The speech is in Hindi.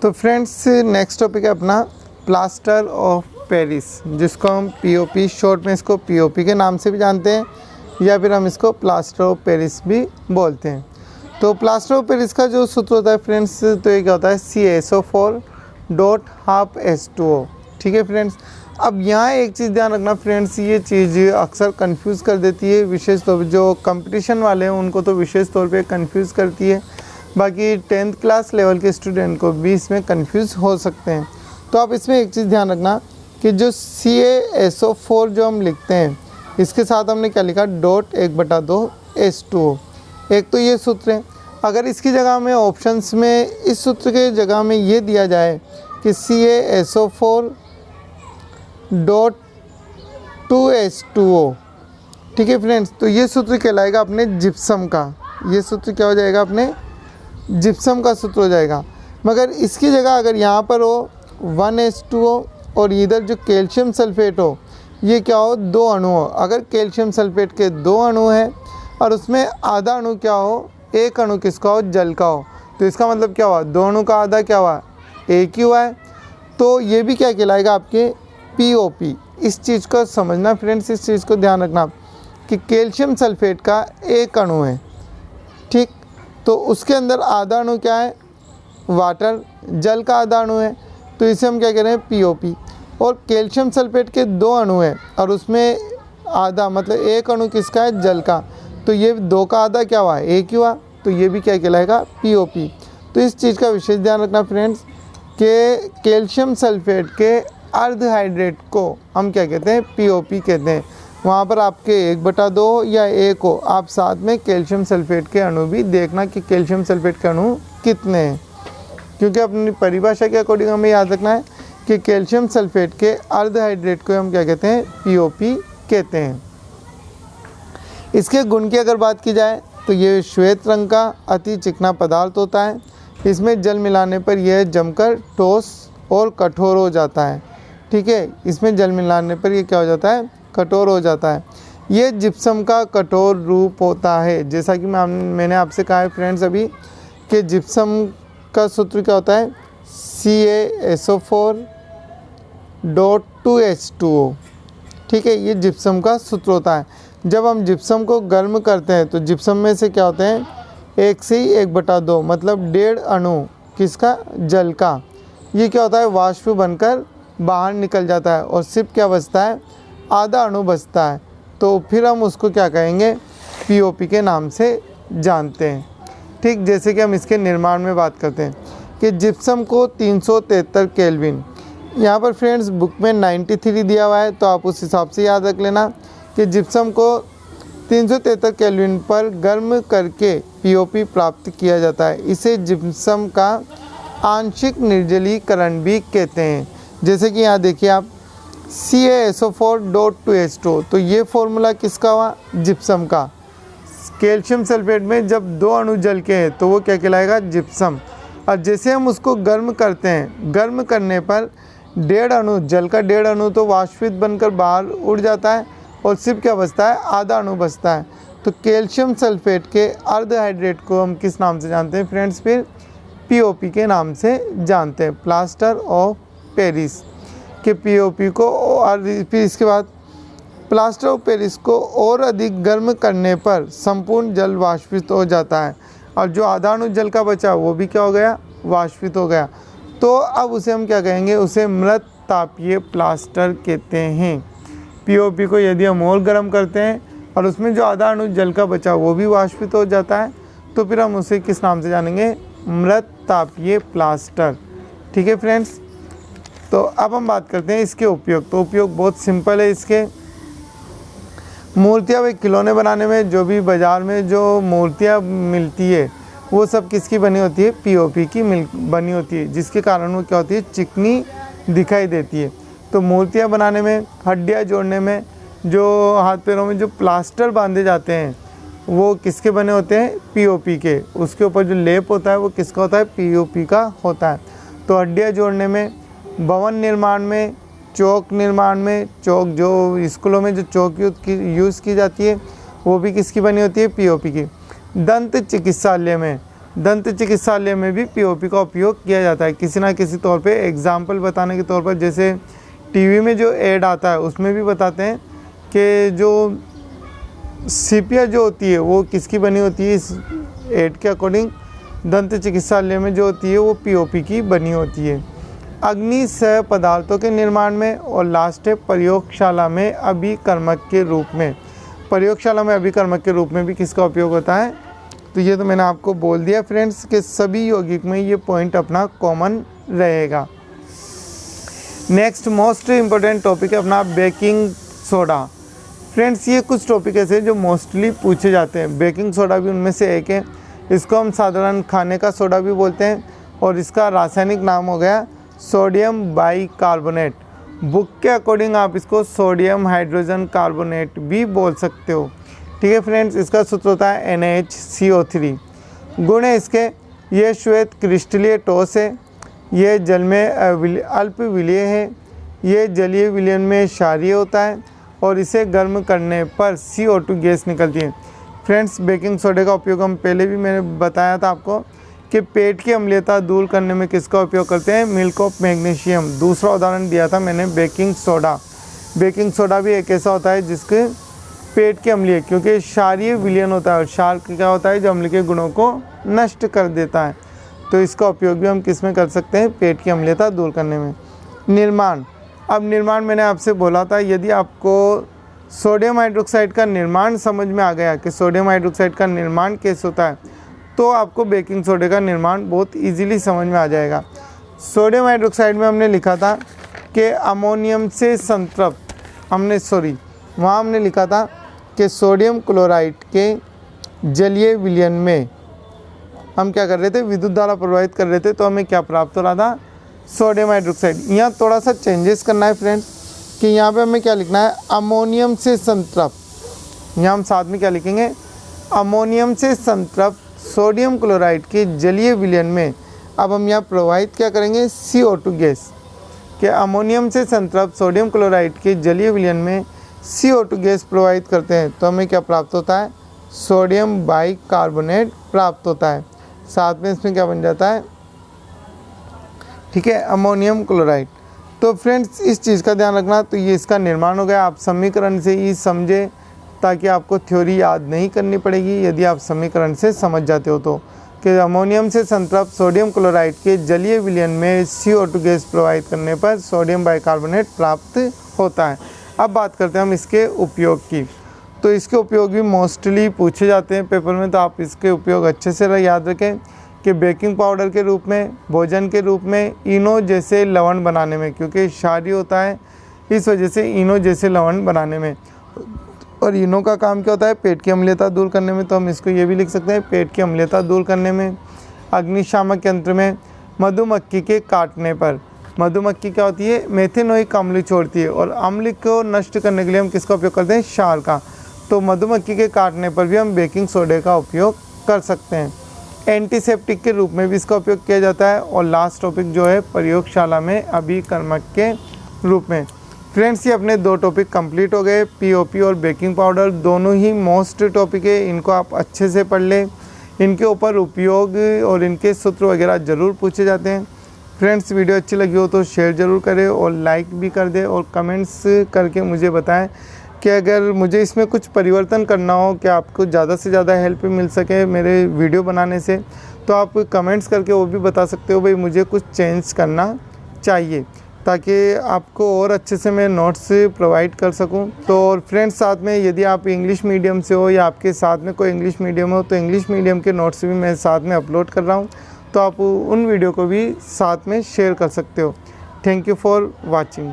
तो फ्रेंड्स नेक्स्ट टॉपिक है अपना प्लास्टर ऑफ पेरिस, जिसको हम पीओपी शॉर्ट में इसको पीओपी के नाम से भी जानते हैं या फिर हम इसको प्लास्टर ऑफ पेरिस भी बोलते हैं। तो प्लास्टर ऑफ पेरिस का जो सूत्र होता है फ्रेंड्स, तो ये क्या होता है CaSO4.12H2O। ठीक है फ्रेंड्स। अब यहाँ एक चीज़ ध्यान रखना फ्रेंड्स, ये चीज़ अक्सर कंफ्यूज कर देती है, विशेष तौर पर जो कंपटीशन वाले हैं उनको तो विशेष तौर पे कंफ्यूज करती है, बाकी 10th क्लास लेवल के स्टूडेंट को भी इसमें कंफ्यूज हो सकते हैं। तो आप इसमें एक चीज़ ध्यान रखना कि जो CaSO4 जो हम लिखते हैं इसके साथ हमने क्या लिखा, .1/2H2O। एक तो ये सूत्र है। अगर इसकी जगह में ऑप्शंस में इस सूत्र के जगह में ये दिया जाए कि CaSO4.2H2O, ठीक है फ्रेंड्स, तो ये सूत्र कहलाएगा अपने जिप्सम का। ये सूत्र क्या हो जाएगा, अपने जिप्सम का सूत्र हो जाएगा। मगर इसकी जगह अगर यहाँ पर हो 1H2O और इधर जो कैल्शियम सल्फेट हो, ये क्या हो, 2 अणु हो। अगर कैल्शियम सल्फेट के 2 अणु हैं और उसमें आधा अणु क्या हो, 1 अणु किसका हो, जल का हो, तो इसका मतलब क्या हुआ, 2 अणु का आधा क्या हुआ, 1 ही हुआ है। तो ये भी क्या कहलाएगा, आपके POP। इस चीज़ को समझना फ्रेंड्स, इस चीज़ को ध्यान रखना कि कैल्शियम सल्फेट का 1 अणु है, ठीक, तो उसके अंदर आधा अणु क्या है, वाटर, जल का आधा अणु है, तो इसे हम क्या कह रहे हैं, POP। और कैल्शियम सल्फेट के 2 अणु हैं और उसमें आधा मतलब 1 अणु किसका है, जल का, तो ये 2 का आधा क्या हुआ, 1 ही हुआ, तो ये भी क्या कहलाएगा, POP। तो इस चीज़ का विशेष ध्यान रखना फ्रेंड्स कि कैल्शियम सल्फेट के अर्धहाइड्रेट को हम क्या कहते हैं, POP कहते हैं। वहाँ पर आपके 1/2 या 1 हो, आप साथ में कैल्शियम सल्फेट के अणु भी देखना कि कैल्शियम सल्फेट के अणु कितने हैं, क्योंकि अपनी परिभाषा के अकॉर्डिंग हमें याद रखना है कि कैल्शियम सल्फेट के अर्धहाइड्रेट को हम क्या कहते हैं, POP कहते हैं। इसके गुण की अगर बात की जाए तो ये श्वेत रंग का अति चिकना पदार्थ होता है। इसमें जल मिलाने पर यह जमकर ठोस और कठोर हो जाता है। ठीक है, इसमें जल मिलाने पर यह क्या हो जाता है, कठोर हो जाता है। ये जिप्सम का कठोर रूप होता है। जैसा कि मैंने आपसे कहा है फ्रेंड्स अभी कि जिप्सम का सूत्र क्या होता है, CaSO4.2H2O। ठीक है, ये जिप्सम का सूत्र होता है। जब हम जिप्सम को गर्म करते हैं तो जिप्सम में से क्या होते हैं, 1 से 1/2 मतलब 1.5 अणु किसका, जल का, ये क्या होता है, वाष्प बनकर बाहर निकल जाता है और सिर्फ क्या बचता है, आधा अणु बचता है। तो फिर हम उसको क्या कहेंगे, POP के नाम से जानते हैं। ठीक, जैसे कि हम इसके निर्माण में बात करते हैं कि जिप्सम को 373 केल्विन, यहाँ पर फ्रेंड्स बुक में 93 दिया हुआ है, तो आप उस हिसाब से याद रख लेना कि जिप्सम को 373 केल्विन पर गर्म करके POP प्राप्त किया जाता है। इसे जिप्सम का आंशिक निर्जलीकरण भी कहते हैं। जैसे कि यहाँ देखिए आप CaSO4.2H2O, तो ये फॉर्मूला किसका हुआ, जिप्सम का। कैल्शियम सल्फेट में जब 2 अणु जल के हैं तो वो क्या कहलाएगा, जिप्सम। और जैसे हम उसको गर्म करते हैं, गर्म करने पर 1.5 अणु जल का 1.5 अणु तो वाष्पित बनकर बाहर उड़ जाता है और सिर्फ क्या बचता है, आधा अणु बचता है। तो कैल्शियम सल्फेट के अर्धहाइड्रेट को हम किस नाम से जानते हैं फ्रेंड्स, फिर POP के नाम से जानते हैं, प्लास्टर ऑफ पेरिस के POP को। और फिर इसके बाद प्लास्टर ऑफ पेरिस को और अधिक गर्म करने पर संपूर्ण जल वाष्पित हो जाता है और जो आधा अणु जल का बचा वो भी क्या हो गया, वाष्पित हो गया। तो अब उसे हम क्या कहेंगे, उसे मृत तापीय प्लास्टर कहते हैं। POP को यदि हम और गर्म करते हैं और उसमें जो आधा अणु जल का बचा वो भी वाष्पित हो जाता है, तो फिर हम उसे किस नाम से जानेंगे, मृत तापीय प्लास्टर। ठीक है फ्रेंड्स। तो अब हम बात करते हैं इसके उपयोग। तो उपयोग बहुत सिंपल है इसके। मूर्तियाँ व खिलौने बनाने में जो भी बाज़ार में जो मूर्तियाँ मिलती है वो सब किसकी बनी होती है, POP की बनी होती है, जिसके कारण वो क्या होती है, चिकनी दिखाई देती है। तो मूर्तियाँ बनाने में, हड्डियाँ जोड़ने में, जो हाथ पैरों में जो प्लास्टर बांधे जाते हैं वो किसके बने होते हैं, POP के। उसके ऊपर जो लेप होता है वो किसका होता है, POP का होता है। तो हड्डियाँ जोड़ने में, भवन निर्माण में, चौक निर्माण में, चौक जो स्कूलों में जो चौक यूज़ की जाती है वो भी किसकी बनी होती है, POP की। दंत चिकित्सालय में दंत चिकित्सालय में भी पीओपी का उपयोग किया जाता है किसी ना किसी तौर पे। एग्जाम्पल बताने के तौर पर, जैसे टीवी में जो ऐड आता है उसमें भी बताते हैं कि जो सीपिया जो होती है वो किसकी बनी होती है। इस ऐड के अकॉर्डिंग दंत चिकित्सालय में जो होती है वो पीओपी की बनी होती है। अग्नि सह पदार्थों के निर्माण में, और लास्ट है प्रयोगशाला में अभिकर्मक के रूप में। प्रयोगशाला में अभिकर्मक के रूप में भी किसका उपयोग होता है। तो ये तो मैंने आपको बोल दिया फ्रेंड्स कि सभी यौगिक में ये पॉइंट अपना कॉमन रहेगा। नेक्स्ट मोस्ट इम्पोर्टेंट टॉपिक है अपना बेकिंग सोडा। फ्रेंड्स ये कुछ टॉपिक ऐसे जो मोस्टली पूछे जाते हैं। बेकिंग सोडा भी उनमें से एक है। इसको हम साधारण खाने का सोडा भी बोलते हैं और इसका रासायनिक नाम हो गया सोडियम बाइकार्बोनेट। बुक के अकॉर्डिंग आप इसको सोडियम हाइड्रोजन कार्बोनेट भी बोल सकते हो। ठीक है फ्रेंड्स, इसका सूत्र होता है NaHCO3। गुण है इसके, ये श्वेत क्रिस्टलीय ठोस है, ये जल में अल्प विलय है, ये जलीय विलयन में क्षारीय होता है और इसे गर्म करने पर CO2 गैस निकलती है। फ्रेंड्स बेकिंग सोडे का उपयोग हम पहले भी मैंने बताया था आपको कि पेट की अम्लीयता दूर करने में किसका उपयोग करते हैं, मिल्क ऑफ मैग्नीशियम। दूसरा उदाहरण दिया था मैंने बेकिंग सोडा। बेकिंग सोडा भी एक ऐसा होता है जिसके पेट के अम्लीय, क्योंकि क्षारीय विलयन होता है और क्षार क्या होता है जो अम्ल के गुणों को नष्ट कर देता है। तो इसका उपयोग भी हम किस में कर सकते हैं, पेट की अम्लीयता दूर करने में। निर्माण, अब निर्माण मैंने आपसे बोला था, यदि आपको सोडियम हाइड्रोक्साइड का निर्माण समझ में आ गया कि सोडियम हाइड्रोक्साइड का निर्माण कैसे होता है, तो आपको बेकिंग सोडे का निर्माण बहुत इजीली समझ में आ जाएगा। सोडियम हाइड्रोक्साइड में हमने लिखा था कि अमोनियम से संतृप्त, वहाँ हमने लिखा था कि सोडियम क्लोराइड के जलीय विलयन में हम क्या कर रहे थे, विद्युत धारा प्रवाहित कर रहे थे, तो हमें क्या प्राप्त हो रहा था, सोडियम हाइड्रोक्साइड। यहाँ थोड़ा सा चेंजेस करना है फ्रेंड्स कि यहाँ पे हमें क्या लिखना है, अमोनियम से संतृप्त। यहाँ हम साथ में क्या लिखेंगे, अमोनियम से संतृप्त सोडियम क्लोराइड के जलीय विलयन में अब हम यहाँ प्रवाहित क्या करेंगे, CO2 गैस। कि अमोनियम से संतृप्त सोडियम क्लोराइड के जलीय विलयन में CO2 गैस प्रवाहित करते हैं तो हमें क्या प्राप्त होता है, सोडियम बाइकार्बोनेट प्राप्त होता है। साथ में इसमें क्या बन जाता है, ठीक है, अमोनियम क्लोराइड। तो फ्रेंड्स इस चीज़ का ध्यान रखना। तो ये इसका निर्माण हो गया। आप समीकरण से ही समझे ताकि आपको थ्योरी याद नहीं करनी पड़ेगी यदि आप समीकरण से समझ जाते हो तो, कि अमोनियम से संतृप्त सोडियम क्लोराइड के जलीय विलयन में CO2 गैस प्रवाहित करने पर सोडियम बाइकार्बोनेट प्राप्त होता है। अब बात करते हैं हम इसके उपयोग की। तो इसके उपयोग भी मोस्टली पूछे जाते हैं पेपर में, तो आप इसके उपयोग अच्छे से याद रखें कि बेकिंग पाउडर के रूप में, भोजन के रूप में, इनो जैसे लवण बनाने में, क्योंकि क्षारीय होता है इस वजह से इनो जैसे लवण बनाने में। और इनो का काम क्या होता है, पेट की अम्लीयता दूर करने में, तो हम इसको ये भी लिख सकते हैं पेट की अम्लीयता दूर करने में। अग्निशामक यंत्र में मधुमक्खी के काटने पर, मधुमक्खी क्या होती है, मेथेनोइक अम्ल छोड़ती है और अम्ल को नष्ट करने के लिए हम किसका उपयोग करते हैं, क्षार का। तो मधुमक्खी के काटने पर भी हम बेकिंग सोडे का उपयोग कर सकते हैं। एंटीसेप्टिक के रूप में भी इसका उपयोग किया जाता है। और लास्ट टॉपिक जो है प्रयोगशाला में अभिकर्मक के रूप में। फ्रेंड्स ये अपने 2 टॉपिक कंप्लीट हो गए, पीओपी और बेकिंग पाउडर, दोनों ही मोस्ट टॉपिक है। इनको आप अच्छे से पढ़ लें। इनके ऊपर उपयोग और इनके सूत्र वगैरह ज़रूर पूछे जाते हैं। फ्रेंड्स वीडियो अच्छी लगी हो तो शेयर ज़रूर करें और लाइक भी कर दें और कमेंट्स करके मुझे बताएं कि अगर मुझे इसमें कुछ परिवर्तन करना हो, कि आपको ज़्यादा से ज़्यादा हेल्प मिल सके मेरे वीडियो बनाने से, तो आप कमेंट्स करके वो भी बता सकते हो भाई मुझे कुछ चेंज करना चाहिए, ताकि आपको और अच्छे से मैं नोट्स प्रोवाइड कर सकूं। तो और फ्रेंड्स साथ में यदि आप इंग्लिश मीडियम से हो या आपके साथ में कोई इंग्लिश मीडियम हो, तो इंग्लिश मीडियम के नोट्स भी मैं साथ में अपलोड कर रहा हूं, तो आप उन वीडियो को भी साथ में शेयर कर सकते हो। Thank you for watching.